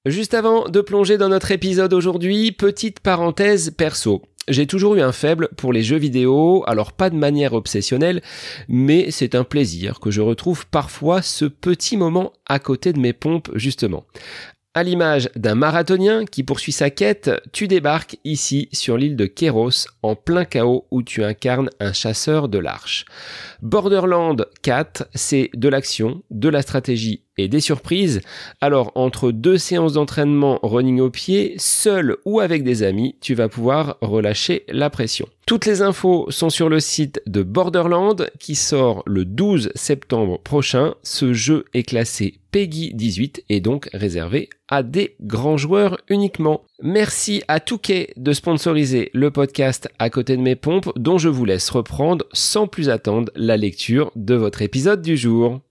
Juste avant de plonger dans notre épisode aujourd'hui, petite parenthèse perso. J'ai toujours eu un faible pour les jeux vidéo, alors pas de manière obsessionnelle, mais c'est un plaisir que je retrouve parfois ce petit moment à côté de mes pompes justement. À l'image d'un marathonien qui poursuit sa quête, tu débarques ici sur l'île de Kéros, en plein chaos où tu incarnes un chasseur de l'Arche. Borderlands 4, c'est de l'action, de la stratégie et des surprises. Alors, entre 2 séances d'entraînement running au pied, seul ou avec des amis, tu vas pouvoir relâcher la pression. Toutes les infos sont sur le site de Borderlands qui sort le 12 septembre prochain. Ce jeu est classé PEGI 18 et donc réservé à des grands joueurs uniquement. Merci à Touquet de sponsoriser le podcast À côté de mes pompes, dont je vous laisse reprendre sans plus attendre la lecture de votre épisode du jour.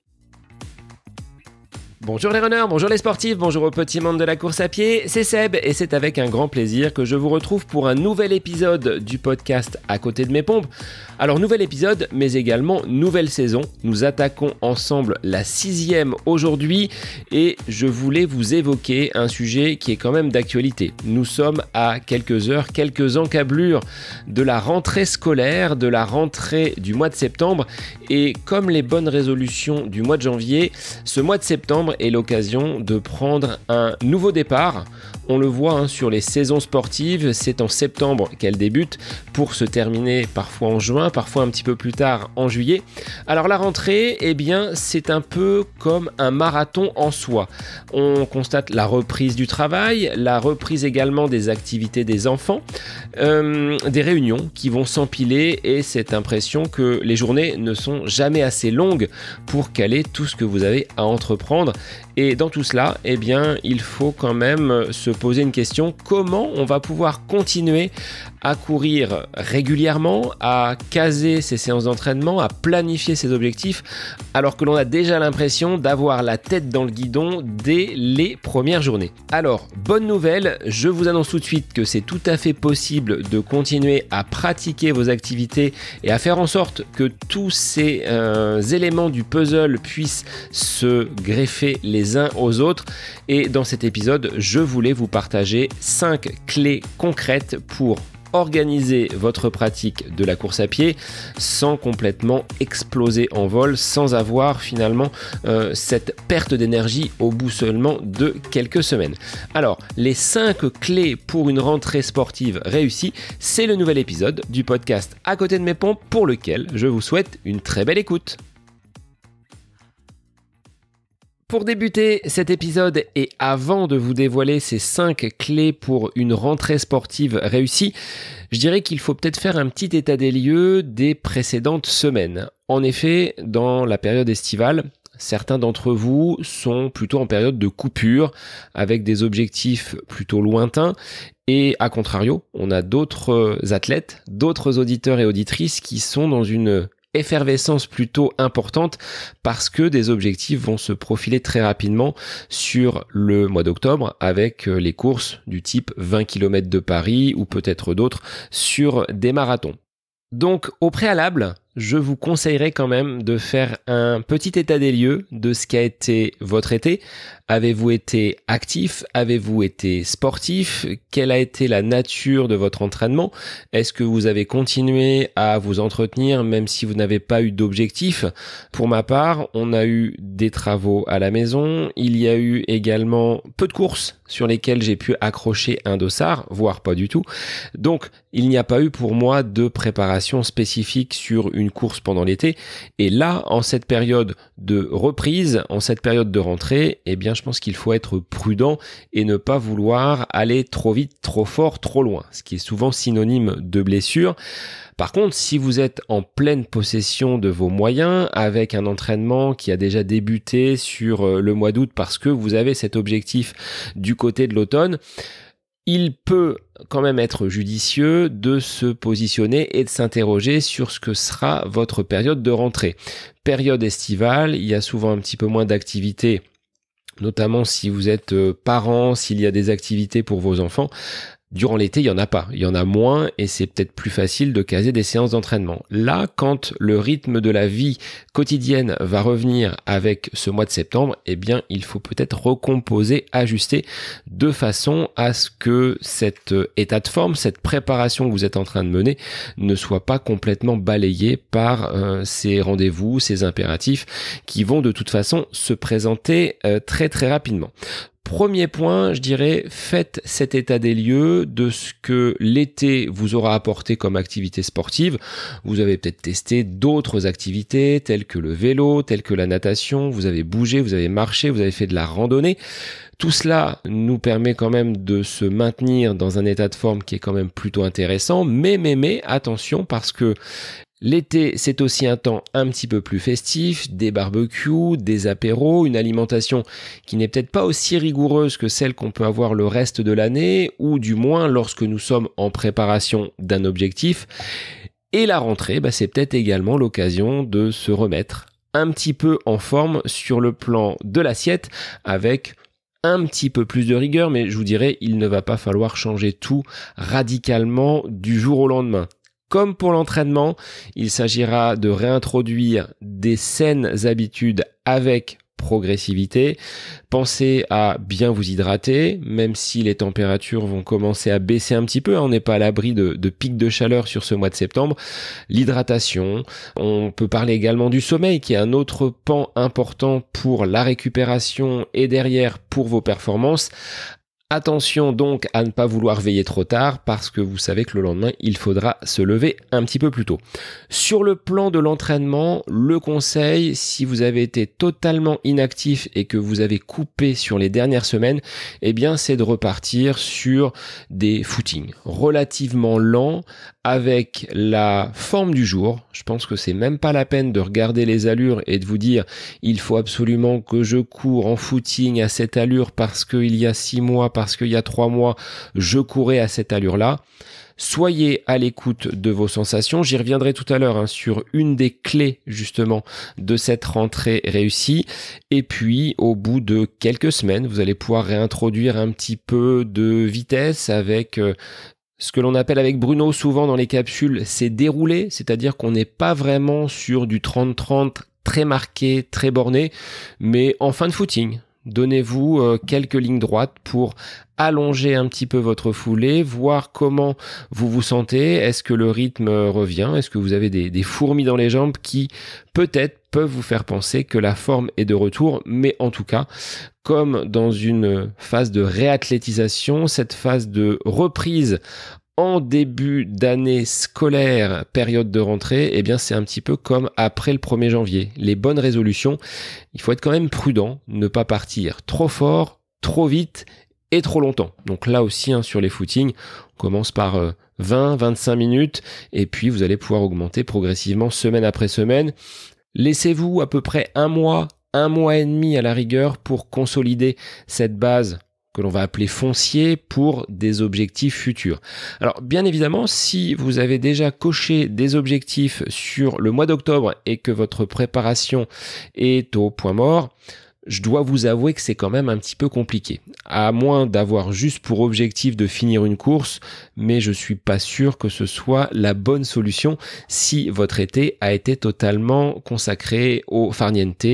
Bonjour les runners, bonjour les sportifs, bonjour au petit monde de la course à pied, c'est Seb et c'est avec un grand plaisir que je vous retrouve pour un nouvel épisode du podcast À côté de mes pompes. Alors nouvel épisode mais également nouvelle saison, nous attaquons ensemble la 6e aujourd'hui et je voulais vous évoquer un sujet qui est quand même d'actualité. Nous sommes à quelques heures, quelques encablures de la rentrée scolaire, de la rentrée du mois de septembre et comme les bonnes résolutions du mois de janvier, ce mois de septembre est l'occasion de prendre un nouveau départ. On le voit sur les saisons sportives, c'est en septembre qu'elles débutent pour se terminer parfois en juin, parfois un petit peu plus tard en juillet. Alors la rentrée, c'est un peu comme un marathon en soi. On constate la reprise du travail, la reprise également des activités des enfants, des réunions qui vont s'empiler et cette impression que les journées ne sont jamais assez longues pour caler tout ce que vous avez à entreprendre. Et dans tout cela, il faut quand même se poser une question, comment on va pouvoir continuer à courir régulièrement, à caser ses séances d'entraînement, à planifier ses objectifs, alors que l'on a déjà l'impression d'avoir la tête dans le guidon dès les premières journées. Alors, bonne nouvelle, je vous annonce tout de suite que c'est tout à fait possible de continuer à pratiquer vos activités et à faire en sorte que tous ces éléments du puzzle puissent se greffer les uns aux autres. Et dans cet épisode, je voulais vous partager 5 clés concrètes pour organiser votre pratique de la course à pied sans complètement exploser en vol, sans avoir finalement cette perte d'énergie au bout seulement de quelques semaines. Alors, les 5 clés pour une rentrée sportive réussie, c'est le nouvel épisode du podcast À côté de mes pompes pour lequel je vous souhaite une très belle écoute. Pour débuter cet épisode et avant de vous dévoiler ces 5 clés pour une rentrée sportive réussie, je dirais qu'il faut peut-être faire un petit état des lieux des précédentes semaines. En effet, dans la période estivale, certains d'entre vous sont plutôt en période de coupure avec des objectifs plutôt lointains et à contrario, on a d'autres athlètes, d'autres auditeurs et auditrices qui sont dans une effervescence plutôt importante parce que des objectifs vont se profiler très rapidement sur le mois d'octobre avec les courses du type 20 km de Paris ou peut-être d'autres sur des marathons. Donc au préalable, je vous conseillerais quand même de faire un petit état des lieux de ce qu'a été votre été. Avez-vous été actif? Avez-vous été sportif? Quelle a été la nature de votre entraînement? Est-ce que vous avez continué à vous entretenir même si vous n'avez pas eu d'objectif? Pour ma part, on a eu des travaux à la maison. Il y a eu également peu de courses sur lesquelles j'ai pu accrocher un dossard, voire pas du tout. Donc, il n'y a pas eu pour moi de préparation spécifique sur une course pendant l'été. Et là, en cette période de reprise, en cette période de rentrée, je pense qu'il faut être prudent et ne pas vouloir aller trop vite, trop fort, trop loin, ce qui est souvent synonyme de blessure. Par contre, si vous êtes en pleine possession de vos moyens, avec un entraînement qui a déjà débuté sur le mois d'août parce que vous avez cet objectif du côté de l'automne, il peut quand même être judicieux de se positionner et de s'interroger sur ce que sera votre période de rentrée. Période estivale, il y a souvent un petit peu moins d'activités, notamment si vous êtes parent, s'il y a des activités pour vos enfants. Durant l'été, il y en a pas, il y en a moins et c'est peut-être plus facile de caser des séances d'entraînement. Là, quand le rythme de la vie quotidienne va revenir avec ce mois de septembre, eh bien, il faut peut-être recomposer, ajuster de façon à ce que cet état de forme, cette préparation que vous êtes en train de mener ne soit pas complètement balayé par ces rendez-vous, ces impératifs qui vont de toute façon se présenter très très rapidement. Premier point, je dirais, faites cet état des lieux de ce que l'été vous aura apporté comme activité sportive. Vous avez peut-être testé d'autres activités telles que le vélo, telles que la natation, vous avez bougé, vous avez marché, vous avez fait de la randonnée. Tout cela nous permet quand même de se maintenir dans un état de forme qui est quand même plutôt intéressant, mais attention parce que l'été, c'est aussi un temps un petit peu plus festif, des barbecues, des apéros, une alimentation qui n'est peut-être pas aussi rigoureuse que celle qu'on peut avoir le reste de l'année, ou du moins lorsque nous sommes en préparation d'un objectif. Et la rentrée, c'est peut-être également l'occasion de se remettre un petit peu en forme sur le plan de l'assiette avec un petit peu plus de rigueur, mais je vous dirais, il ne va pas falloir changer tout radicalement du jour au lendemain. Comme pour l'entraînement, il s'agira de réintroduire des saines habitudes avec progressivité. Pensez à bien vous hydrater, même si les températures vont commencer à baisser un petit peu. On n'est pas à l'abri de pics de chaleur sur ce mois de septembre. L'hydratation, on peut parler également du sommeil, qui est un autre pan important pour la récupération et derrière pour vos performances. Attention donc à ne pas vouloir veiller trop tard parce que vous savez que le lendemain, il faudra se lever un petit peu plus tôt. Sur le plan de l'entraînement, le conseil, si vous avez été totalement inactif et que vous avez coupé sur les dernières semaines, eh bien, c'est de repartir sur des footings relativement lents avec la forme du jour. Je pense que c'est même pas la peine de regarder les allures et de vous dire il faut absolument que je cours en footing à cette allure parce qu'il y a 6 mois, parce qu'il y a 3 mois, je courais à cette allure-là. Soyez à l'écoute de vos sensations. J'y reviendrai tout à l'heure sur une des clés justement de cette rentrée réussie. Et puis au bout de quelques semaines, vous allez pouvoir réintroduire un petit peu de vitesse avec ce que l'on appelle avec Bruno souvent dans les capsules, c'est déroulé, c'est-à-dire qu'on n'est pas vraiment sur du 30-30 très marqué, très borné, mais en fin de footing. Donnez-vous quelques lignes droites pour allonger un petit peu votre foulée, voir comment vous vous sentez, est-ce que le rythme revient, est-ce que vous avez des fourmis dans les jambes qui peut-être peuvent vous faire penser que la forme est de retour, mais en tout cas, comme dans une phase de réathlétisation, cette phase de reprise en début d'année scolaire, période de rentrée, eh bien c'est un petit peu comme après le 1er janvier. Les bonnes résolutions, il faut être quand même prudent, ne pas partir trop fort, trop vite et trop longtemps. Donc là aussi, sur les footings, on commence par 20-25 minutes et puis vous allez pouvoir augmenter progressivement semaine après semaine. Laissez-vous à peu près un mois et demi à la rigueur pour consolider cette base que l'on va appeler foncier pour des objectifs futurs. Alors bien évidemment, si vous avez déjà coché des objectifs sur le mois d'octobre et que votre préparation est au point mort, je dois vous avouer que c'est quand même un petit peu compliqué. À moins d'avoir juste pour objectif de finir une course, mais je suis pas sûr que ce soit la bonne solution si votre été a été totalement consacré au farniente,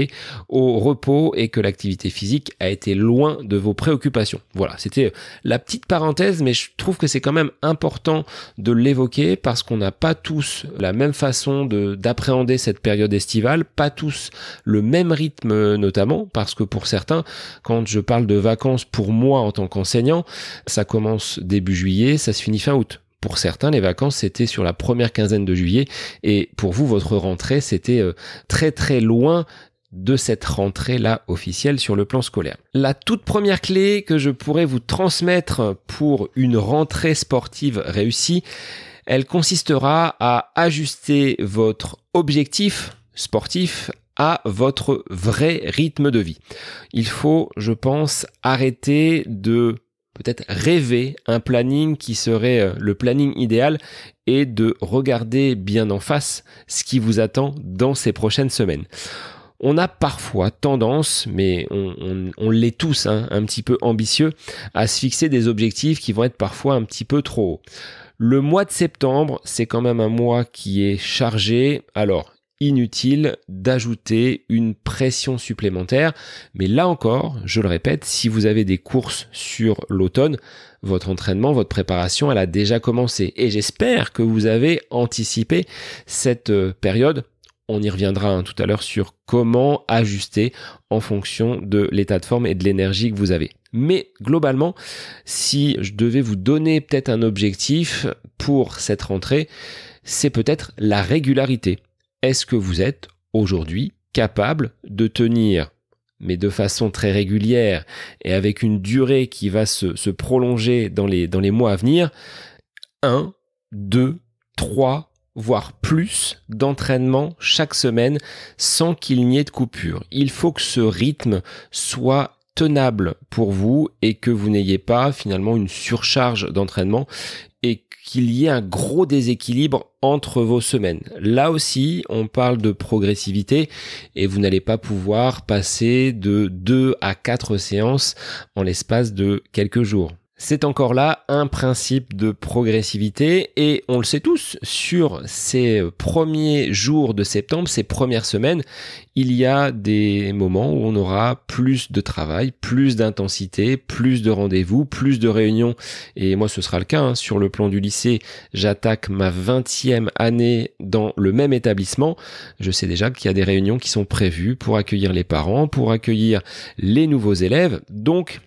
au repos et que l'activité physique a été loin de vos préoccupations. Voilà, c'était la petite parenthèse, mais je trouve que c'est quand même important de l'évoquer parce qu'on n'a pas tous la même façon d'appréhender cette période estivale, pas tous le même rythme notamment, parce que pour certains, quand je parle de vacances pour moi en tant qu'enseignant, ça commence début juillet, ça se finit fin août. Pour certains, les vacances, c'était sur la première quinzaine de juillet et pour vous, votre rentrée, c'était très très loin de cette rentrée-là officielle sur le plan scolaire. La toute première clé que je pourrais vous transmettre pour une rentrée sportive réussie, elle consistera à ajuster votre objectif sportif à votre vrai rythme de vie. Il faut, je pense, arrêter de peut-être rêver un planning qui serait le planning idéal et de regarder bien en face ce qui vous attend dans ces prochaines semaines. On a parfois tendance, mais on l'est tous, un petit peu ambitieux, à se fixer des objectifs qui vont être parfois un petit peu trop hauts. Le mois de septembre, c'est quand même un mois qui est chargé. Alors, inutile d'ajouter une pression supplémentaire. Mais là encore, je le répète, si vous avez des courses sur l'automne, votre entraînement, votre préparation, elle a déjà commencé. Et j'espère que vous avez anticipé cette période. On y reviendra tout à l'heure sur comment ajuster en fonction de l'état de forme et de l'énergie que vous avez. Mais globalement, si je devais vous donner peut-être un objectif pour cette rentrée, c'est peut-être la régularité. Est-ce que vous êtes aujourd'hui capable de tenir, mais de façon très régulière et avec une durée qui va se prolonger dans les mois à venir, 1, 2, 3, voire plus d'entraînement chaque semaine sans qu'il n'y ait de coupure. Il faut que ce rythme soit tenable pour vous et que vous n'ayez pas finalement une surcharge d'entraînement et qu'il y ait un gros déséquilibre entre vos semaines. Là aussi, on parle de progressivité et vous n'allez pas pouvoir passer de 2 à 4 séances en l'espace de quelques jours. C'est encore là un principe de progressivité et on le sait tous, sur ces premiers jours de septembre, ces premières semaines, il y a des moments où on aura plus de travail, plus d'intensité, plus de rendez-vous, plus de réunions. Et moi, ce sera le cas. Sur le plan du lycée, j'attaque ma 20e année dans le même établissement. Je sais déjà qu'il y a des réunions qui sont prévues pour accueillir les parents, pour accueillir les nouveaux élèves. Donc,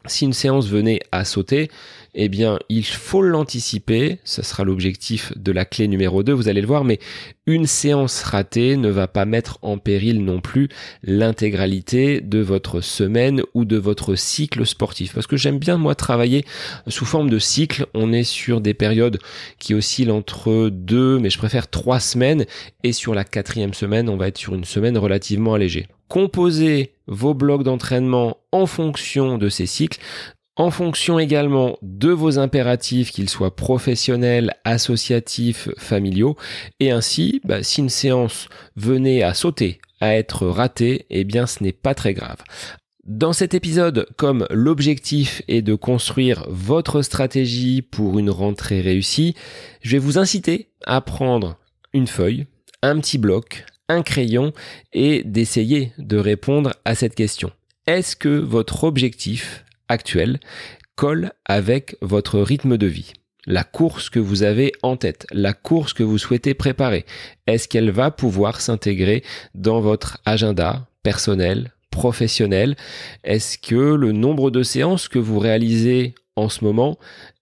si une séance venait à sauter, eh bien, il faut l'anticiper. Ce sera l'objectif de la clé numéro 2, vous allez le voir, mais une séance ratée ne va pas mettre en péril non plus l'intégralité de votre semaine ou de votre cycle sportif. Parce que j'aime bien, moi, travailler sous forme de cycle. On est sur des périodes qui oscillent entre 2, mais je préfère 3 semaines. Et sur la 4e semaine, on va être sur une semaine relativement allégée. Composez vos blocs d'entraînement en fonction de ces cycles, en fonction également de vos impératifs, qu'ils soient professionnels, associatifs, familiaux. Et ainsi, si une séance venait à sauter, à être ratée, eh bien ce n'est pas très grave. Dans cet épisode, comme l'objectif est de construire votre stratégie pour une rentrée réussie, je vais vous inciter à prendre une feuille, un petit bloc, un crayon et d'essayer de répondre à cette question. Est-ce que votre objectif actuel colle avec votre rythme de vie? La course que vous avez en tête, la course que vous souhaitez préparer, est-ce qu'elle va pouvoir s'intégrer dans votre agenda personnel, professionnel? Est-ce que le nombre de séances que vous réalisez en ce moment,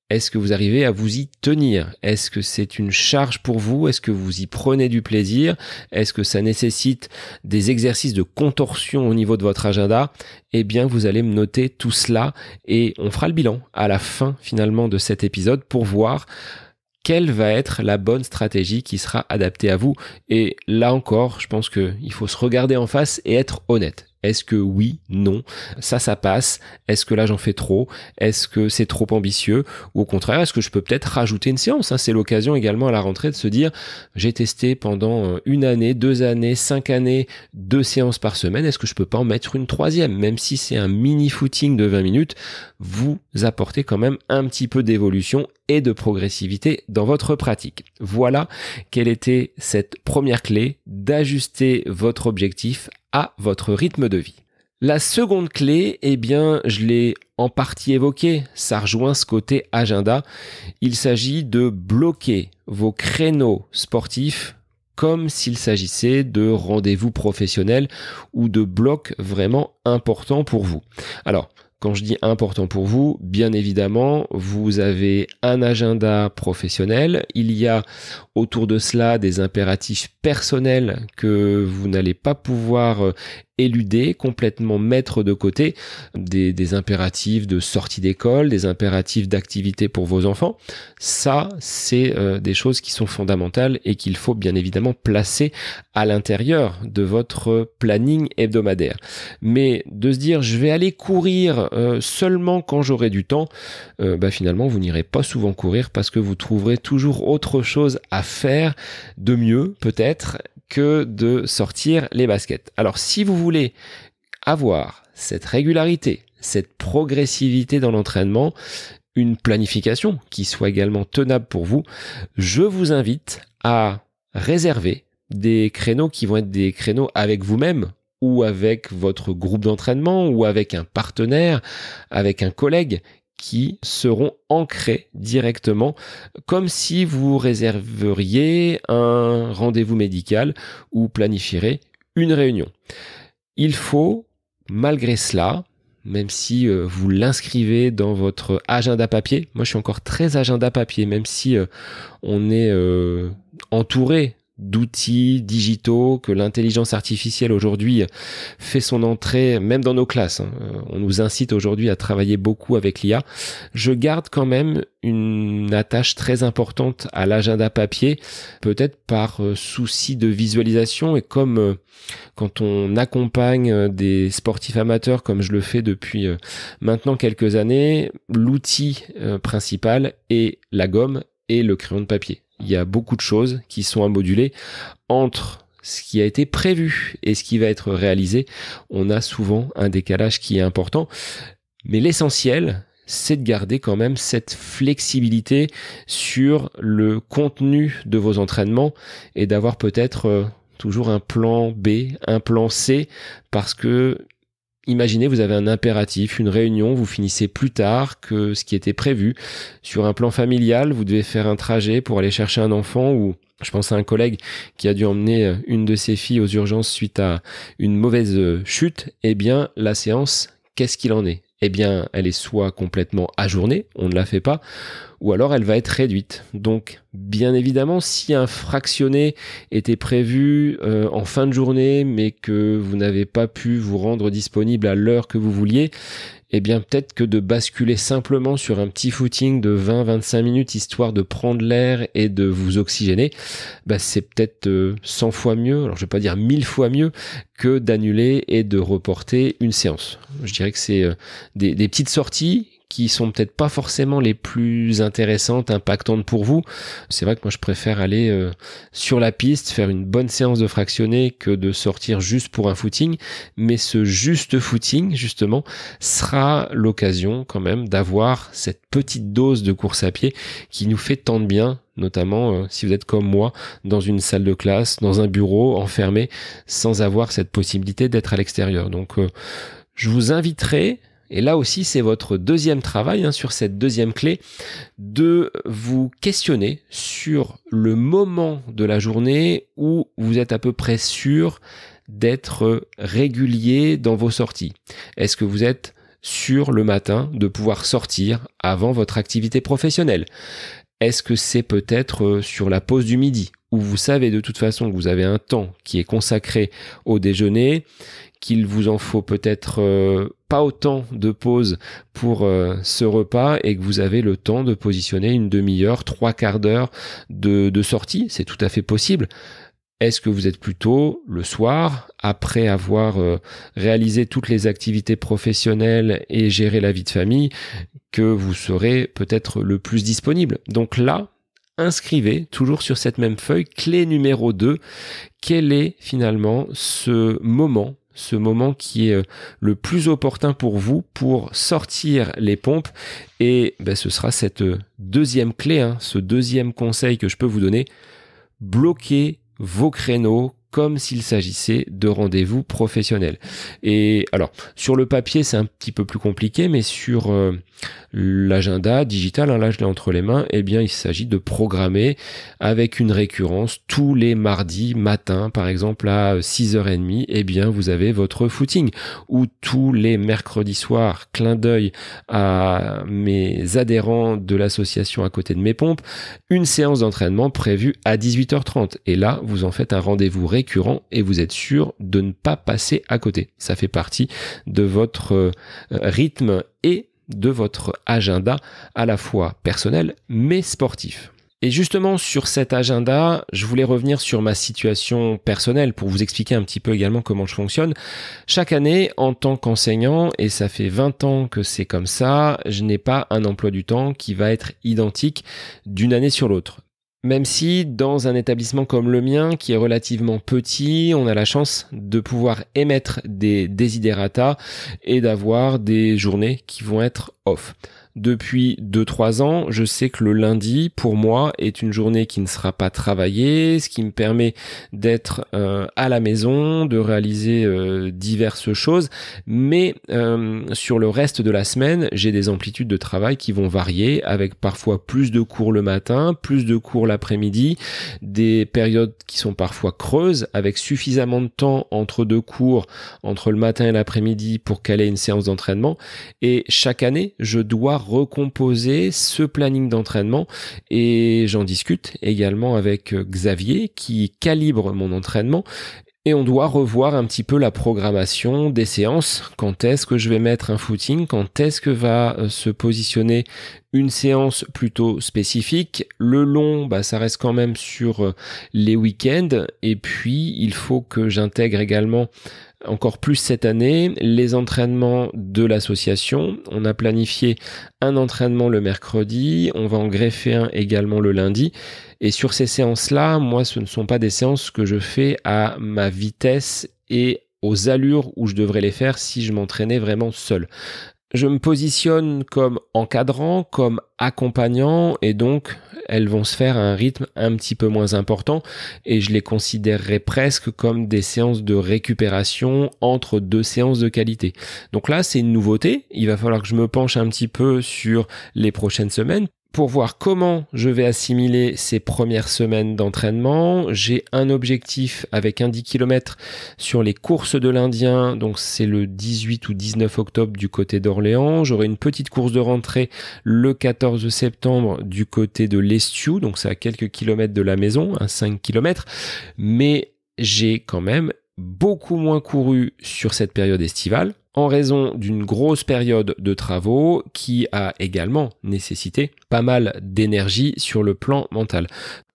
est-ce que vous arrivez à vous y tenir? Est-ce que c'est une charge pour vous? Est-ce que vous y prenez du plaisir? Est-ce que ça nécessite des exercices de contorsion au niveau de votre agenda? Eh bien, vous allez me noter tout cela et on fera le bilan à la fin finalement de cet épisode pour voir quelle va être la bonne stratégie qui sera adaptée à vous. Et là encore, je pense qu'il faut se regarder en face et être honnête. Est-ce que oui, non, ça passe? Est-ce que là j'en fais trop? Est-ce que c'est trop ambitieux? Ou au contraire, est-ce que je peux peut-être rajouter une séance? C'est l'occasion également à la rentrée de se dire, j'ai testé pendant 1 année, 2 années, 5 années, 2 séances par semaine. Est-ce que je peux pas en mettre une 3e? Même si c'est un mini footing de 20 minutes, vous apportez quand même un petit peu d'évolution et de progressivité dans votre pratique. Voilà quelle était cette première clé d'ajuster votre objectif à votre rythme de vie. La seconde clé, eh bien, je l'ai en partie évoqué, ça rejoint ce côté agenda. Il s'agit de bloquer vos créneaux sportifs comme s'il s'agissait de rendez-vous professionnels ou de blocs vraiment importants pour vous. Alors, quand je dis important pour vous, bien évidemment, vous avez un agenda professionnel. Il y a autour de cela des impératifs personnels que vous n'allez pas pouvoir éluder, complètement mettre de côté, des impératifs de sortie d'école, des impératifs d'activité pour vos enfants. Ça, c'est des choses qui sont fondamentales et qu'il faut bien évidemment placer à l'intérieur de votre planning hebdomadaire. Mais de se dire, je vais aller courir seulement quand j'aurai du temps, finalement, vous n'irez pas souvent courir parce que vous trouverez toujours autre chose à faire de mieux, peut-être, que de sortir les baskets. Alors si vous voulez avoir cette régularité, cette progressivité dans l'entraînement, une planification qui soit également tenable pour vous, je vous invite à réserver des créneaux qui vont être des créneaux avec vous-même ou avec votre groupe d'entraînement ou avec un partenaire, avec un collègue qui seront ancrés directement comme si vous réserveriez un rendez-vous médical ou planifieriez une réunion. Il faut, malgré cela, même si vous l'inscrivez dans votre agenda papier, moi je suis encore très agenda papier, même si on est entouré d'outils digitaux, que l'intelligence artificielle aujourd'hui fait son entrée même dans nos classes. On nous incite aujourd'hui à travailler beaucoup avec l'IA. Je garde quand même une attache très importante à l'agenda papier, peut-être par souci de visualisation et comme quand on accompagne des sportifs amateurs comme je le fais depuis maintenant quelques années, l'outil principal est la gomme et le crayon de papier. Il y a beaucoup de choses qui sont à moduler entre ce qui a été prévu et ce qui va être réalisé. On a souvent un décalage qui est important, mais l'essentiel, c'est de garder quand même cette flexibilité sur le contenu de vos entraînements et d'avoir peut-être toujours un plan B, un plan C, parce que imaginez, vous avez un impératif, une réunion, vous finissez plus tard que ce qui était prévu. Sur un plan familial, vous devez faire un trajet pour aller chercher un enfant ou je pense à un collègue qui a dû emmener une de ses filles aux urgences suite à une mauvaise chute. Eh bien, la séance, qu'est-ce qu'il en est ? Eh bien, elle est soit complètement ajournée, on ne la fait pas, ou alors elle va être réduite. Donc, bien évidemment, si un fractionné était prévu en fin de journée, mais que vous n'avez pas pu vous rendre disponible à l'heure que vous vouliez, eh bien peut-être que de basculer simplement sur un petit footing de 20-25 minutes histoire de prendre l'air et de vous oxygéner, c'est peut-être 100 fois mieux, alors je vais pas dire 1000 fois mieux, que d'annuler et de reporter une séance. Je dirais que c'est des petites sorties qui sont peut-être pas forcément les plus intéressantes, impactantes pour vous. C'est vrai que moi je préfère aller sur la piste, faire une bonne séance de fractionné que de sortir juste pour un footing, mais ce juste footing justement sera l'occasion quand même d'avoir cette petite dose de course à pied qui nous fait tant de bien, notamment si vous êtes comme moi dans une salle de classe, dans un bureau enfermé, sans avoir cette possibilité d'être à l'extérieur. Donc je vous inviterai, et là aussi c'est votre deuxième travail sur cette deuxième clé, de vous questionner sur le moment de la journée où vous êtes à peu près sûr d'être régulier dans vos sorties. Est-ce que vous êtes sûr le matin de pouvoir sortir avant votre activité professionnelle ? Est-ce que c'est peut-être sur la pause du midi où vous savez de toute façon que vous avez un temps qui est consacré au déjeuner, qu'il vous en faut peut-être pas autant de pause pour ce repas et que vous avez le temps de positionner une demi-heure, 3/4 d'heure de sortie, c'est tout à fait possible. Est-ce que vous êtes plutôt le soir, après avoir réalisé toutes les activités professionnelles et géré la vie de famille, que vous serez peut-être le plus disponible ? Donc là, inscrivez toujours sur cette même feuille, clé numéro 2, quel est finalement ce moment qui est le plus opportun pour vous pour sortir les pompes. Et ce sera cette deuxième clé, ce deuxième conseil que je peux vous donner. Bloquez vos créneaux comme s'il s'agissait de rendez-vous professionnels. Et alors, sur le papier, c'est un petit peu plus compliqué, mais sur l'agenda digital, là je l'ai entre les mains, eh bien il s'agit de programmer avec une récurrence tous les mardis matin, par exemple à 6h30, eh bien vous avez votre footing, ou tous les mercredis soirs, clin d'œil à mes adhérents de l'association à côté de mes pompes, une séance d'entraînement prévue à 18h30, et là vous en faites un rendez-vous récurrent et vous êtes sûr de ne pas passer à côté. Ça fait partie de votre rythme et de votre agenda à la fois personnel mais sportif. Et justement sur cet agenda, je voulais revenir sur ma situation personnelle pour vous expliquer un petit peu également comment je fonctionne. Chaque année, en tant qu'enseignant, et ça fait 20 ans que c'est comme ça, je n'ai pas un emploi du temps qui va être identique d'une année sur l'autre. Même si dans un établissement comme le mien, qui est relativement petit, on a la chance de pouvoir émettre des desiderata et d'avoir des journées qui vont être off. Depuis 2-3 ans, je sais que le lundi, pour moi, est une journée qui ne sera pas travaillée, ce qui me permet d'être à la maison, de réaliser diverses choses, mais sur le reste de la semaine, j'ai des amplitudes de travail qui vont varier, avec parfois plus de cours le matin, plus de cours l'après-midi, des périodes qui sont parfois creuses, avec suffisamment de temps entre deux cours, entre le matin et l'après-midi pour caler une séance d'entraînement, et chaque année, je dois recomposer ce planning d'entraînement et j'en discute également avec Xavier qui calibre mon entraînement et on doit revoir un petit peu la programmation des séances. Quand est-ce que je vais mettre un footing? Quand est-ce que va se positionner une séance plutôt spécifique? Le long, ça reste quand même sur les week-ends et puis il faut que j'intègre également encore plus cette année, les entraînements de l'association. On a planifié un entraînement le mercredi, on va en greffer un également le lundi. Et sur ces séances-là, moi, ce ne sont pas des séances que je fais à ma vitesse et aux allures où je devrais les faire si je m'entraînais vraiment seul. Je me positionne comme encadrant, comme accompagnant et donc elles vont se faire à un rythme un petit peu moins important et je les considérerais presque comme des séances de récupération entre deux séances de qualité. Donc là, c'est une nouveauté. Il va falloir que je me penche un petit peu sur les prochaines semaines pour voir comment je vais assimiler ces premières semaines d'entraînement. J'ai un objectif avec un 10 km sur les courses de l'Indien, donc c'est le 18 ou 19 octobre du côté d'Orléans. J'aurai une petite course de rentrée le 14 septembre du côté de l'Estiou, donc c'est à quelques kilomètres de la maison, 5 km, mais j'ai quand même beaucoup moins couru sur cette période estivale, en raison d'une grosse période de travaux qui a également nécessité pas mal d'énergie sur le plan mental.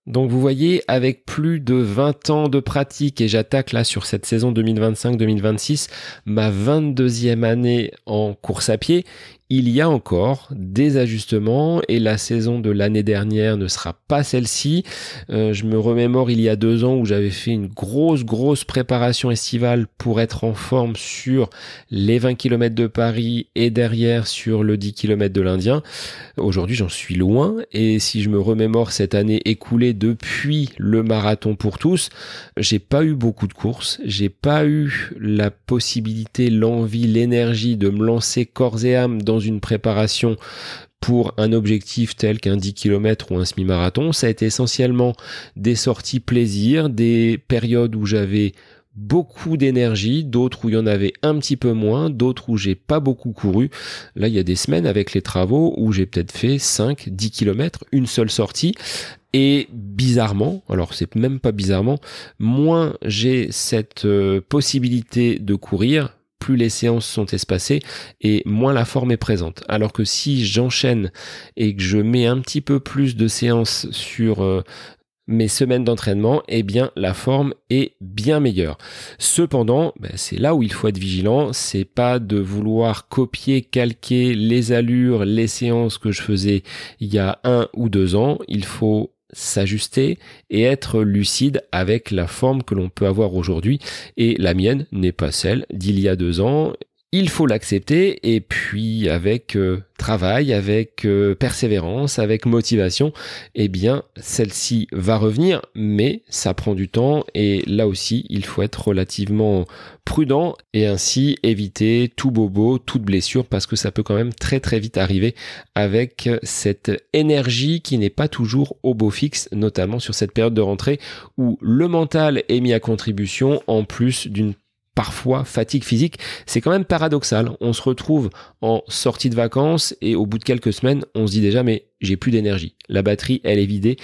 Donc vous voyez, avec plus de 20 ans de pratique, et j'attaque là sur cette saison 2025-2026, ma 22e année en course à pied, il y a encore des ajustements et la saison de l'année dernière ne sera pas celle-ci. Je me remémore il y a 2 ans où j'avais fait une grosse préparation estivale pour être en forme sur les 20 km de Paris et derrière sur le 10 km de l'Indien. Aujourd'hui, j'en suis loin et si je me remémore cette année écoulée depuis le marathon pour tous, j'ai pas eu beaucoup de courses, j'ai pas eu la possibilité, l'envie, l'énergie de me lancer corps et âme dans une préparation pour un objectif tel qu'un 10 km ou un semi-marathon. Ça a été essentiellement des sorties plaisir, des périodes où j'avais beaucoup d'énergie, d'autres où il y en avait un petit peu moins, d'autres où j'ai pas beaucoup couru. Là, il y a des semaines avec les travaux où j'ai peut-être fait 5-10 km, une seule sortie. Et bizarrement, alors c'est même pas bizarrement, moins j'ai cette possibilité de courir, plus les séances sont espacées et moins la forme est présente. Alors que si j'enchaîne et que je mets un petit peu plus de séances sur mes semaines d'entraînement, eh bien la forme est bien meilleure. Cependant, c'est là où il faut être vigilant, c'est pas de vouloir copier, calquer les allures, les séances que je faisais il y a 1 ou 2 ans, il faut s'ajuster et être lucide avec la forme que l'on peut avoir aujourd'hui et la mienne n'est pas celle d'il y a 2 ans. Il faut l'accepter et puis avec travail, avec persévérance, avec motivation, eh bien celle-ci va revenir, mais ça prend du temps et là aussi il faut être relativement prudent et ainsi éviter tout bobo, toute blessure parce que ça peut quand même très vite arriver avec cette énergie qui n'est pas toujours au beau fixe, notamment sur cette période de rentrée où le mental est mis à contribution en plus d'une parfois fatigue physique. C'est quand même paradoxal. On se retrouve en sortie de vacances et au bout de quelques semaines, on se dit déjà mais j'ai plus d'énergie. La batterie, elle est vidée.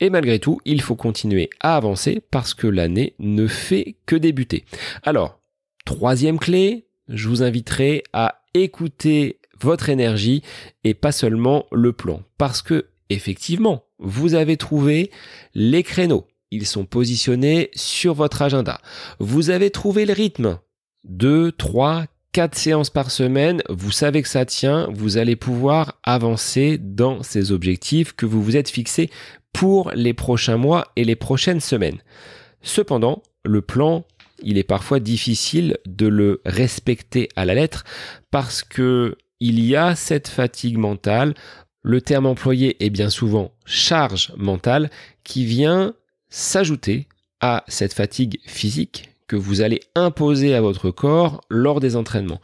Et malgré tout, il faut continuer à avancer parce que l'année ne fait que débuter. Alors, 3e clé, je vous inviterai à écouter votre énergie et pas seulement le plan. Parce que, effectivement, vous avez trouvé les créneaux. Ils sont positionnés sur votre agenda. Vous avez trouvé le rythme. 2, 3, 4 séances par semaine. Vous savez que ça tient. Vous allez pouvoir avancer dans ces objectifs que vous vous êtes fixés pour les prochains mois et les prochaines semaines. Cependant, le plan, il est parfois difficile de le respecter à la lettre parce que il y a cette fatigue mentale, le terme employé est bien souvent charge mentale, qui vient s'ajouter à cette fatigue physique que vous allez imposer à votre corps lors des entraînements.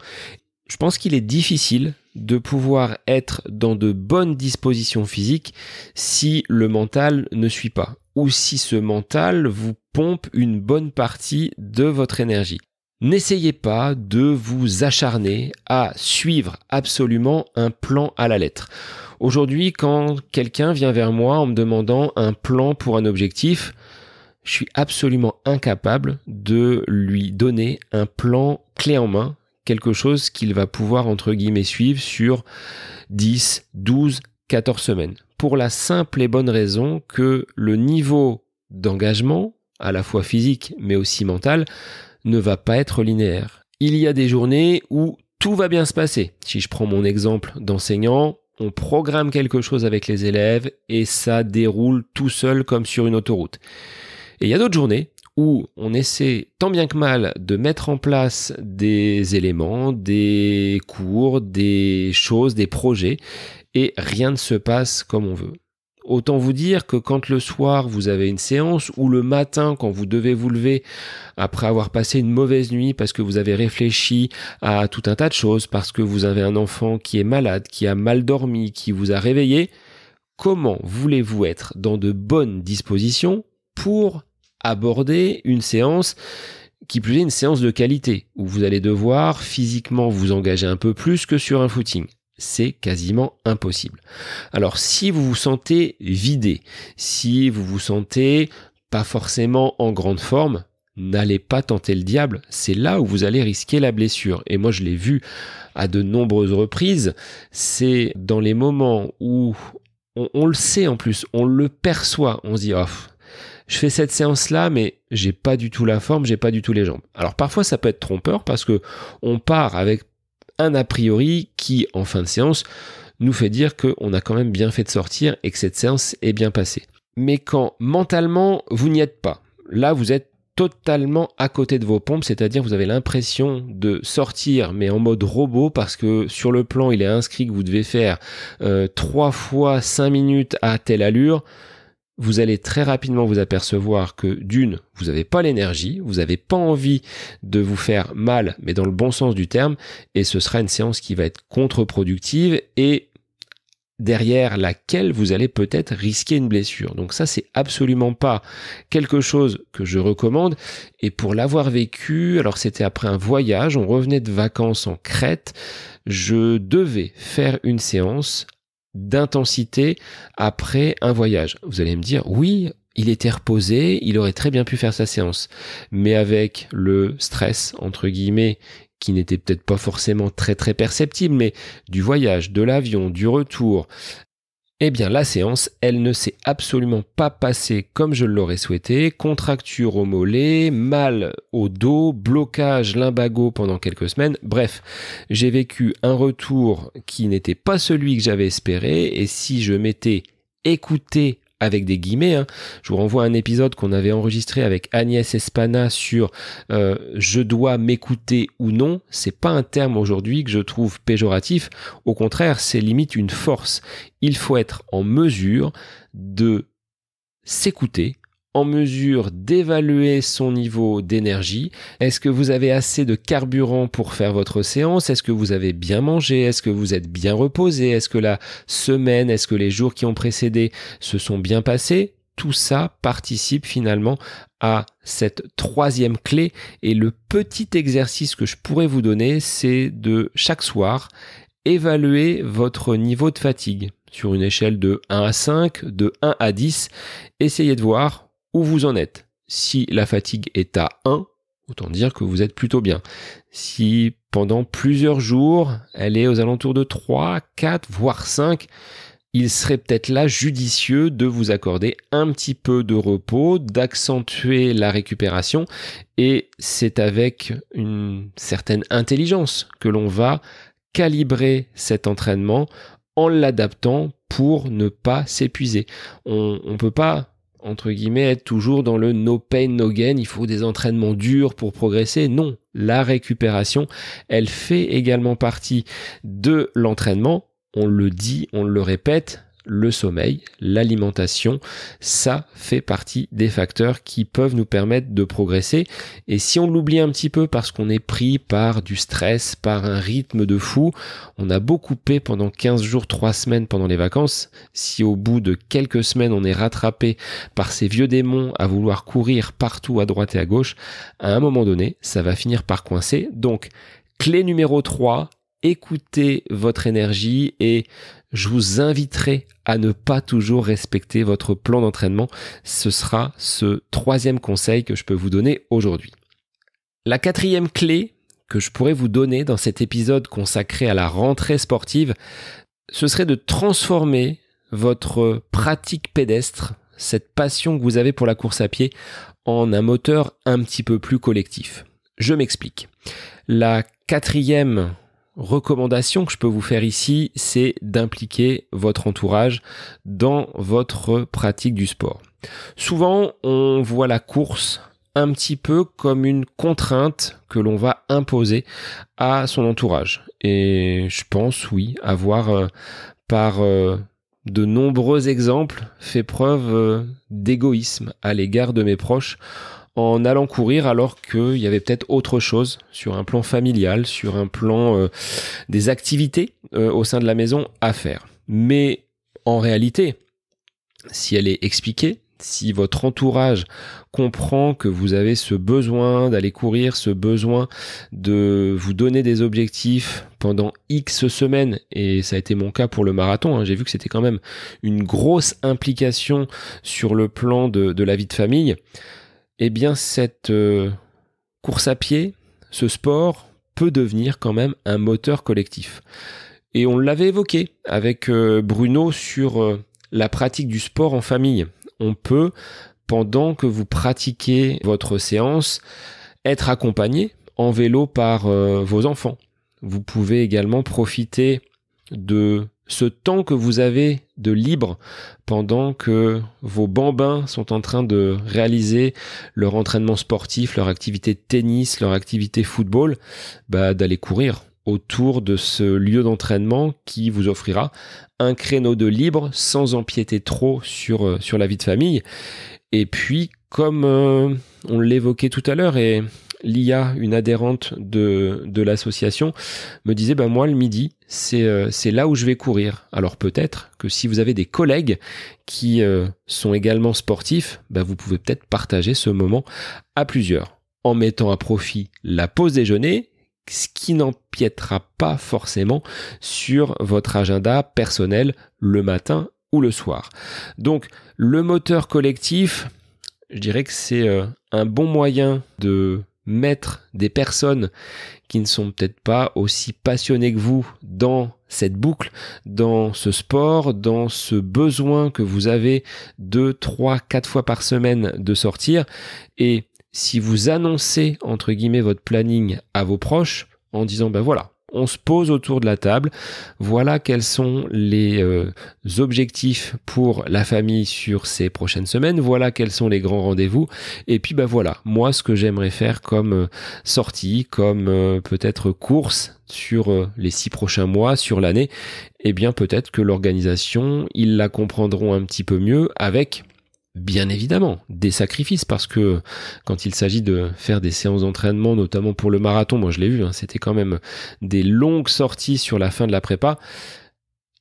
Je pense qu'il est difficile de pouvoir être dans de bonnes dispositions physiques si le mental ne suit pas, ou si ce mental vous pompe une bonne partie de votre énergie. N'essayez pas de vous acharner à suivre absolument un plan à la lettre. Aujourd'hui, quand quelqu'un vient vers moi en me demandant un plan pour un objectif, je suis absolument incapable de lui donner un plan clé en main, quelque chose qu'il va pouvoir entre guillemets suivre sur 10, 12, 14 semaines. Pour la simple et bonne raison que le niveau d'engagement, à la fois physique mais aussi mental, ne va pas être linéaire. Il y a des journées où tout va bien se passer. Si je prends mon exemple d'enseignant, on programme quelque chose avec les élèves et ça déroule tout seul comme sur une autoroute. Et il y a d'autres journées où on essaie tant bien que mal de mettre en place des éléments, des cours, des choses, des projets, et rien ne se passe comme on veut. Autant vous dire que quand le soir vous avez une séance ou le matin quand vous devez vous lever après avoir passé une mauvaise nuit parce que vous avez réfléchi à tout un tas de choses, parce que vous avez un enfant qui est malade, qui a mal dormi, qui vous a réveillé, comment voulez-vous être dans de bonnes dispositions pour aborder une séance, qui plus est une séance de qualité, où vous allez devoir physiquement vous engager un peu plus que sur un footing? C'est quasiment impossible. Alors si vous vous sentez vidé, si vous vous sentez pas forcément en grande forme, n'allez pas tenter le diable, c'est là où vous allez risquer la blessure. Et moi je l'ai vu à de nombreuses reprises, c'est dans les moments où on le sait en plus, on le perçoit, on se dit je fais cette séance-là, mais j'ai pas du tout la forme, j'ai pas du tout les jambes. Alors parfois ça peut être trompeur parce que on part avec un a priori qui, en fin de séance, nous fait dire qu'on a quand même bien fait de sortir et que cette séance est bien passée. Mais quand mentalement vous n'y êtes pas, là vous êtes totalement à côté de vos pompes, c'est-à-dire vous avez l'impression de sortir mais en mode robot parce que sur le plan il est inscrit que vous devez faire 3 fois 5 minutes à telle allure. Vous allez très rapidement vous apercevoir que d'une, vous n'avez pas l'énergie, vous n'avez pas envie de vous faire mal, mais dans le bon sens du terme, et ce sera une séance qui va être contre-productive et derrière laquelle vous allez peut-être risquer une blessure. Donc ça, c'est absolument pas quelque chose que je recommande. Et pour l'avoir vécu, alors c'était après un voyage, on revenait de vacances en Crète, je devais faire une séance d'intensité après un voyage. Vous allez me dire, oui, il était reposé, il aurait très bien pu faire sa séance. Mais avec le stress, entre guillemets, qui n'était peut-être pas forcément très très perceptible, mais du voyage, de l'avion, du retour, eh bien la séance, elle ne s'est absolument pas passée comme je l'aurais souhaité. Contracture au mollet, mal au dos, blocage lumbago pendant quelques semaines. Bref, j'ai vécu un retour qui n'était pas celui que j'avais espéré, et si je m'étais écouté avec des guillemets, je vous renvoie à un épisode qu'on avait enregistré avec Agnès Espana sur je dois m'écouter ou non. C'est pas un terme aujourd'hui que je trouve péjoratif, au contraire c'est limite une force. Il faut être en mesure de s'écouter, en mesure d'évaluer son niveau d'énergie. Est-ce que vous avez assez de carburant pour faire votre séance? Est-ce que vous avez bien mangé? Est-ce que vous êtes bien reposé? Est-ce que la semaine, est-ce que les jours qui ont précédé se sont bien passés? Tout ça participe finalement à cette troisième clé. Et le petit exercice que je pourrais vous donner, c'est de chaque soir évaluer votre niveau de fatigue sur une échelle de 1 à 5, de 1 à 10. Essayez de voir où vous en êtes. Si la fatigue est à 1, autant dire que vous êtes plutôt bien. Si pendant plusieurs jours, elle est aux alentours de 3, 4, voire 5, il serait peut-être là judicieux de vous accorder un petit peu de repos, d'accentuer la récupération, et c'est avec une certaine intelligence que l'on va calibrer cet entraînement en l'adaptant pour ne pas s'épuiser. On ne peut pas, entre guillemets, être toujours dans le no pain, no gain, il faut des entraînements durs pour progresser. Non, la récupération, elle fait également partie de l'entraînement. On le dit, on le répète, le sommeil, l'alimentation, ça fait partie des facteurs qui peuvent nous permettre de progresser. Et si on l'oublie un petit peu parce qu'on est pris par du stress, par un rythme de fou, on a beau couper pendant 15 jours, 3 semaines pendant les vacances, si au bout de quelques semaines on est rattrapé par ces vieux démons à vouloir courir partout à droite et à gauche, à un moment donné, ça va finir par coincer. Donc, clé numéro 3, écoutez votre énergie et je vous inviterai à ne pas toujours respecter votre plan d'entraînement. Ce sera ce 3e conseil que je peux vous donner aujourd'hui. La 4e clé que je pourrais vous donner dans cet épisode consacré à la rentrée sportive, ce serait de transformer votre pratique pédestre, cette passion que vous avez pour la course à pied, en un moteur un petit peu plus collectif. Je m'explique. La 4e recommandation que je peux vous faire ici, c'est d'impliquer votre entourage dans votre pratique du sport. Souvent, on voit la course un petit peu comme une contrainte que l'on va imposer à son entourage. Et je pense, oui, avoir par de nombreux exemples fait preuve d'égoïsme à l'égard de mes proches en allant courir alors qu'il y avait peut-être autre chose sur un plan familial, sur un plan des activités au sein de la maison à faire. Mais en réalité, si elle est expliquée, si votre entourage comprend que vous avez ce besoin d'aller courir, ce besoin de vous donner des objectifs pendant X semaines, et ça a été mon cas pour le marathon, j'ai vu que c'était quand même une grosse implication sur le plan de la vie de famille, eh bien cette course à pied, ce sport peut devenir quand même un moteur collectif. Et on l'avait évoqué avec Bruno sur la pratique du sport en famille. On peut, pendant que vous pratiquez votre séance, être accompagné en vélo par vos enfants. Vous pouvez également profiter de ce temps que vous avez de libre pendant que vos bambins sont en train de réaliser leur entraînement sportif, leur activité de tennis, leur activité football, d'aller courir autour de ce lieu d'entraînement qui vous offrira un créneau de libre sans empiéter trop sur la vie de famille. Et puis, comme on l'évoquait tout à l'heure, et Lia, une adhérente de l'association, me disait moi le midi, c'est là où je vais courir. Alors peut-être que si vous avez des collègues qui sont également sportifs, vous pouvez peut-être partager ce moment à plusieurs en mettant à profit la pause déjeuner, ce qui n'empiétera pas forcément sur votre agenda personnel le matin ou le soir. Donc le moteur collectif, je dirais que c'est un bon moyen de mettre des personnes qui ne sont peut-être pas aussi passionnées que vous dans cette boucle, dans ce sport, dans ce besoin que vous avez 2, 3, 4 fois par semaine de sortir. Et si vous annoncez, entre guillemets, votre planning à vos proches en disant, voilà, on se pose autour de la table, voilà quels sont les objectifs pour la famille sur ces prochaines semaines, voilà quels sont les grands rendez-vous, et puis voilà, moi ce que j'aimerais faire comme sortie, comme peut-être course sur les 6 prochains mois, sur l'année, eh bien peut-être que l'organisation, ils la comprendront un petit peu mieux avec... Bien évidemment, des sacrifices, parce que quand il s'agit de faire des séances d'entraînement, notamment pour le marathon, moi je l'ai vu, c'était quand même des longues sorties sur la fin de la prépa,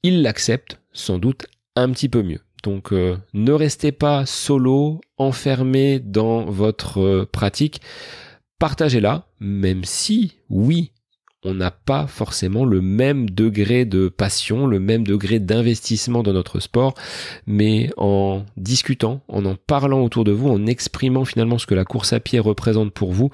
ils l'acceptent sans doute un petit peu mieux. Donc ne restez pas solo, enfermé dans votre pratique, partagez-la, même si, oui, on n'a pas forcément le même degré de passion, le même degré d'investissement dans notre sport, mais en discutant, en parlant autour de vous, en exprimant finalement ce que la course à pied représente pour vous,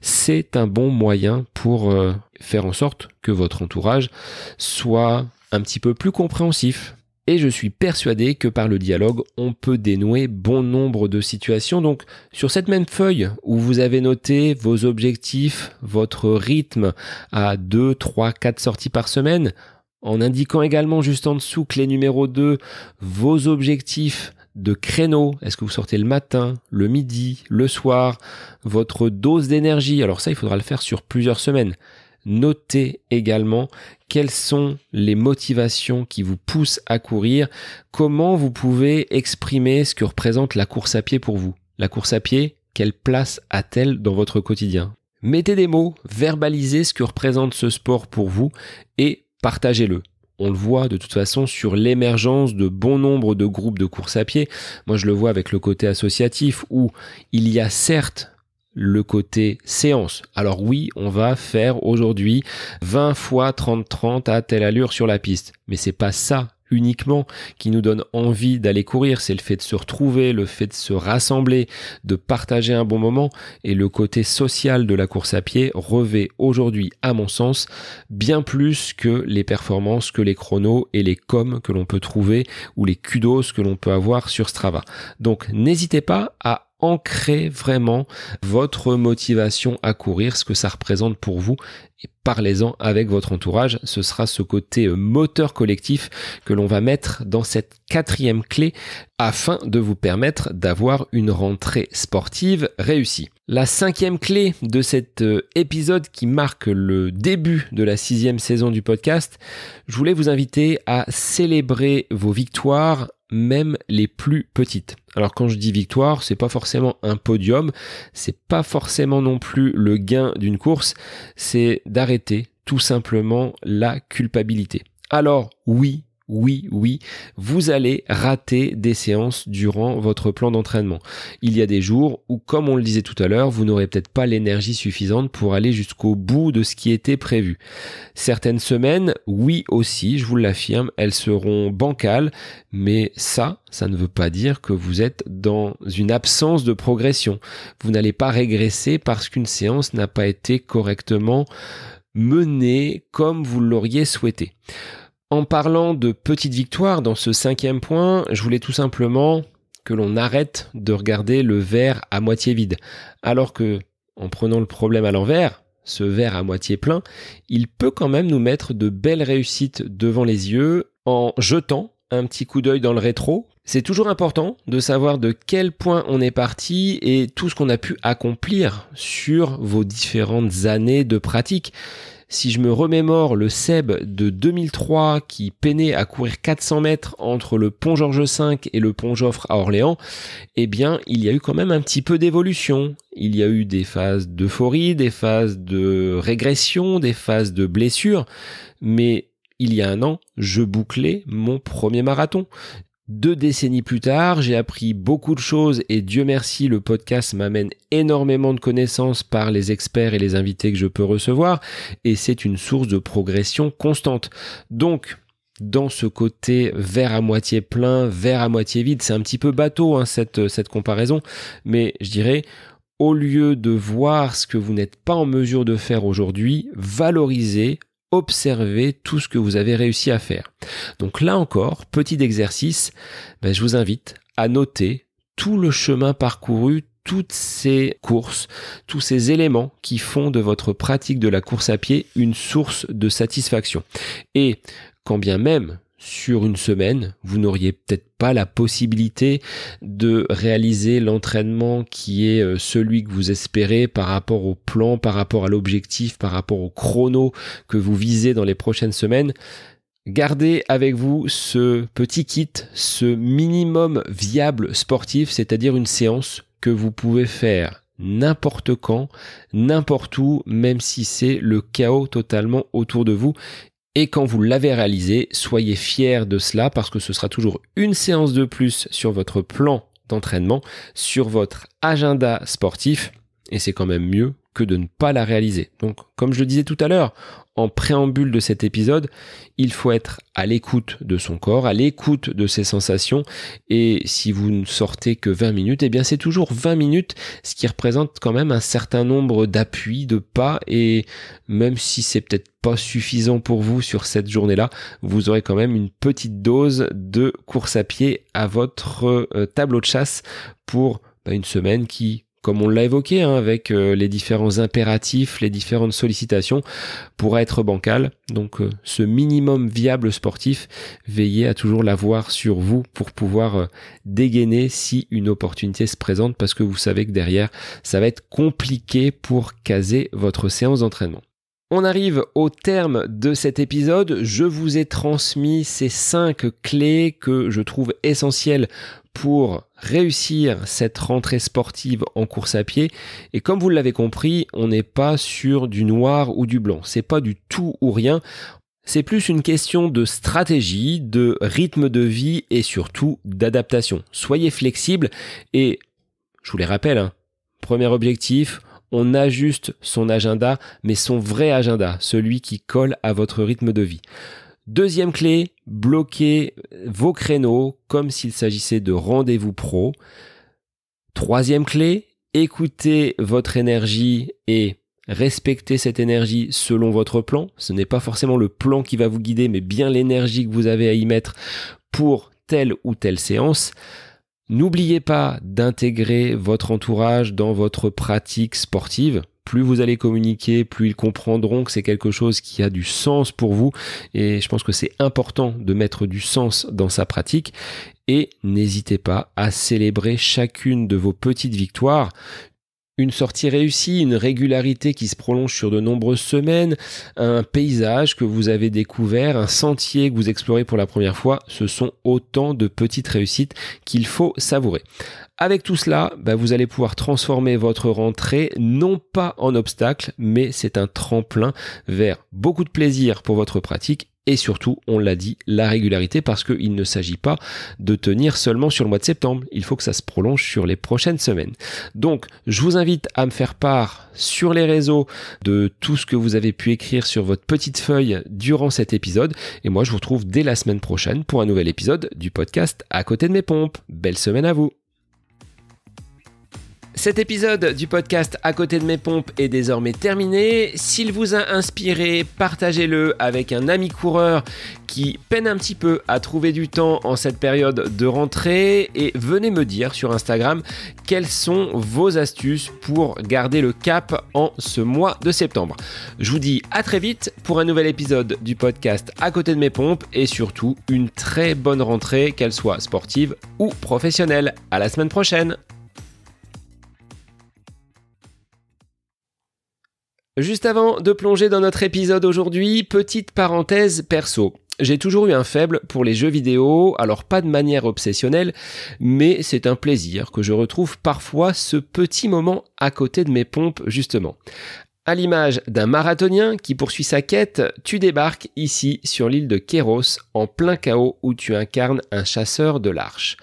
c'est un bon moyen pour faire en sorte que votre entourage soit un petit peu plus compréhensif. Et je suis persuadé que par le dialogue, on peut dénouer bon nombre de situations. Donc, sur cette même feuille où vous avez noté vos objectifs, votre rythme à 2, 3, 4 sorties par semaine, en indiquant également juste en dessous, clé numéro 2, vos objectifs de créneau. Est-ce que vous sortez le matin, le midi, le soir, votre dose d'énergie? Alors ça, il faudra le faire sur plusieurs semaines. Notez également quelles sont les motivations qui vous poussent à courir, comment vous pouvez exprimer ce que représente la course à pied pour vous. La course à pied, quelle place a-t-elle dans votre quotidien? Mettez des mots, verbalisez ce que représente ce sport pour vous et partagez-le. On le voit de toute façon sur l'émergence de bon nombre de groupes de course à pied. Moi, je le vois avec le côté associatif où il y a certes le côté séance. Alors oui, on va faire aujourd'hui 20 fois 30-30 à telle allure sur la piste. Mais c'est pas ça uniquement qui nous donne envie d'aller courir, c'est le fait de se retrouver, le fait de se rassembler, de partager un bon moment, et le côté social de la course à pied revêt aujourd'hui, à mon sens, bien plus que les performances, que les chronos et les coms que l'on peut trouver ou les kudos que l'on peut avoir sur Strava. Donc n'hésitez pas à ancrer vraiment votre motivation à courir, ce que ça représente pour vous, et parlez-en avec votre entourage. Ce sera ce côté moteur collectif que l'on va mettre dans cette 4e clé afin de vous permettre d'avoir une rentrée sportive réussie. La 5e clé de cet épisode qui marque le début de la 6e saison du podcast, je voulais vous inviter à célébrer vos victoires, même les plus petites. Alors quand je dis victoire, c'est pas forcément un podium, c'est pas forcément non plus le gain d'une course, c'est d'arrêter tout simplement la culpabilité. Alors oui, vous allez rater des séances durant votre plan d'entraînement. Il y a des jours où, comme on le disait tout à l'heure, vous n'aurez peut-être pas l'énergie suffisante pour aller jusqu'au bout de ce qui était prévu. Certaines semaines, oui aussi, je vous l'affirme, elles seront bancales, mais ça ne veut pas dire que vous êtes dans une absence de progression. Vous n'allez pas régresser parce qu'une séance n'a pas été correctement menée comme vous l'auriez souhaité. En parlant de petites victoires, dans ce 5e point, je voulais tout simplement que l'on arrête de regarder le verre à moitié vide. Alors que, en prenant le problème à l'envers, ce verre à moitié plein, il peut quand même nous mettre de belles réussites devant les yeux en jetant un petit coup d'œil dans le rétro. C'est toujours important de savoir de quel point on est parti et tout ce qu'on a pu accomplir sur vos différentes années de pratique. Si je me remémore le Seb de 2003 qui peinait à courir 400 mètres entre le pont Georges V et le pont Joffre à Orléans, eh bien, il y a eu quand même un petit peu d'évolution. Il y a eu des phases d'euphorie, des phases de régression, des phases de blessure. Mais il y a un an, je bouclais mon premier marathon. 2 décennies plus tard, j'ai appris beaucoup de choses et Dieu merci, le podcast m'amène énormément de connaissances par les experts et les invités que je peux recevoir et c'est une source de progression constante. Donc, dans ce côté verre à moitié plein, verre à moitié vide, c'est un petit peu bateau cette comparaison, mais je dirais, au lieu de voir ce que vous n'êtes pas en mesure de faire aujourd'hui, valorisez, observez tout ce que vous avez réussi à faire. Donc là encore, petit exercice, je vous invite à noter tout le chemin parcouru, toutes ces courses, tous ces éléments qui font de votre pratique de la course à pied une source de satisfaction. Et quand bien même, sur une semaine, vous n'auriez peut-être pas la possibilité de réaliser l'entraînement qui est celui que vous espérez par rapport au plan, par rapport à l'objectif, par rapport au chrono que vous visez dans les prochaines semaines. Gardez avec vous ce petit kit, ce minimum viable sportif, c'est-à-dire une séance que vous pouvez faire n'importe quand, n'importe où, même si c'est le chaos totalement autour de vous. Et quand vous l'avez réalisé, soyez fiers de cela parce que ce sera toujours une séance de plus sur votre plan d'entraînement, sur votre agenda sportif et c'est quand même mieux que de ne pas la réaliser. Donc, comme je le disais tout à l'heure, en préambule de cet épisode, il faut être à l'écoute de son corps, à l'écoute de ses sensations et si vous ne sortez que 20 minutes, eh bien c'est toujours 20 minutes, ce qui représente quand même un certain nombre d'appuis, de pas et même si c'est peut-être pas suffisant pour vous sur cette journée-là, vous aurez quand même une petite dose de course à pied à votre tableau de chasse pour une semaine qui comme on l'a évoqué, avec les différents impératifs, les différentes sollicitations, pourra être bancal. Donc ce minimum viable sportif, veillez à toujours l'avoir sur vous pour pouvoir dégainer si une opportunité se présente, parce que vous savez que derrière, ça va être compliqué pour caser votre séance d'entraînement. On arrive au terme de cet épisode. Je vous ai transmis ces 5 clés que je trouve essentielles pour réussir cette rentrée sportive en course à pied. Et comme vous l'avez compris, on n'est pas sur du noir ou du blanc. C'est pas du tout ou rien. C'est plus une question de stratégie, de rythme de vie et surtout d'adaptation. Soyez flexibles et, je vous les rappelle, premier objectif, on ajuste son agenda, mais son vrai agenda, celui qui colle à votre rythme de vie. Deuxième clé, bloquez vos créneaux comme s'il s'agissait de rendez-vous pro. Troisième clé, écoutez votre énergie et respectez cette énergie selon votre plan. Ce n'est pas forcément le plan qui va vous guider, mais bien l'énergie que vous avez à y mettre pour telle ou telle séance. N'oubliez pas d'intégrer votre entourage dans votre pratique sportive. Plus vous allez communiquer, plus ils comprendront que c'est quelque chose qui a du sens pour vous. Et je pense que c'est important de mettre du sens dans sa pratique. Et n'hésitez pas à célébrer chacune de vos petites victoires. Une sortie réussie, une régularité qui se prolonge sur de nombreuses semaines, un paysage que vous avez découvert, un sentier que vous explorez pour la première fois, ce sont autant de petites réussites qu'il faut savourer. Avec tout cela, vous allez pouvoir transformer votre rentrée non pas en obstacle, mais c'est un tremplin vers beaucoup de plaisir pour votre pratique. Et surtout, on l'a dit, la régularité, parce qu'il ne s'agit pas de tenir seulement sur le mois de septembre. Il faut que ça se prolonge sur les prochaines semaines. Donc, je vous invite à me faire part sur les réseaux de tout ce que vous avez pu écrire sur votre petite feuille durant cet épisode. Et moi, je vous retrouve dès la semaine prochaine pour un nouvel épisode du podcast À côté de mes pompes. Belle semaine à vous! Cet épisode du podcast À côté de mes pompes est désormais terminé. S'il vous a inspiré, partagez-le avec un ami coureur qui peine un petit peu à trouver du temps en cette période de rentrée, et venez me dire sur Instagram quelles sont vos astuces pour garder le cap en ce mois de septembre. Je vous dis à très vite pour un nouvel épisode du podcast À côté de mes pompes, et surtout une très bonne rentrée, qu'elle soit sportive ou professionnelle. À la semaine prochaine! Juste avant de plonger dans notre épisode aujourd'hui, petite parenthèse perso. J'ai toujours eu un faible pour les jeux vidéo, alors pas de manière obsessionnelle, mais c'est un plaisir que je retrouve parfois ce petit moment à côté de mes pompes justement. À l'image d'un marathonien qui poursuit sa quête, tu débarques ici sur l'île de Kéros, en plein chaos, où tu incarnes un chasseur de l'Arche.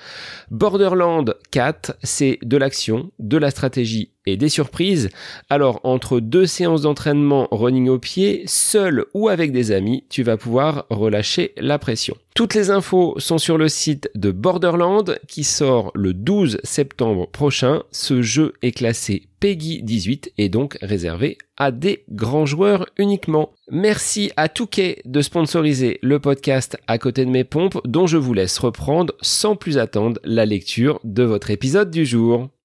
Borderlands 4, c'est de l'action, de la stratégie et des surprises. Alors, entre 2 séances d'entraînement running au pied, seul ou avec des amis, tu vas pouvoir relâcher la pression. Toutes les infos sont sur le site de Borderlands qui sort le 12 septembre prochain. Ce jeu est classé PEGI 18 et donc réservé à des grands joueurs uniquement. Merci à Touquet de sponsoriser le podcast À côté de mes pompes, dont je vous laisse reprendre sans plus attendre la lecture de votre épisode du jour.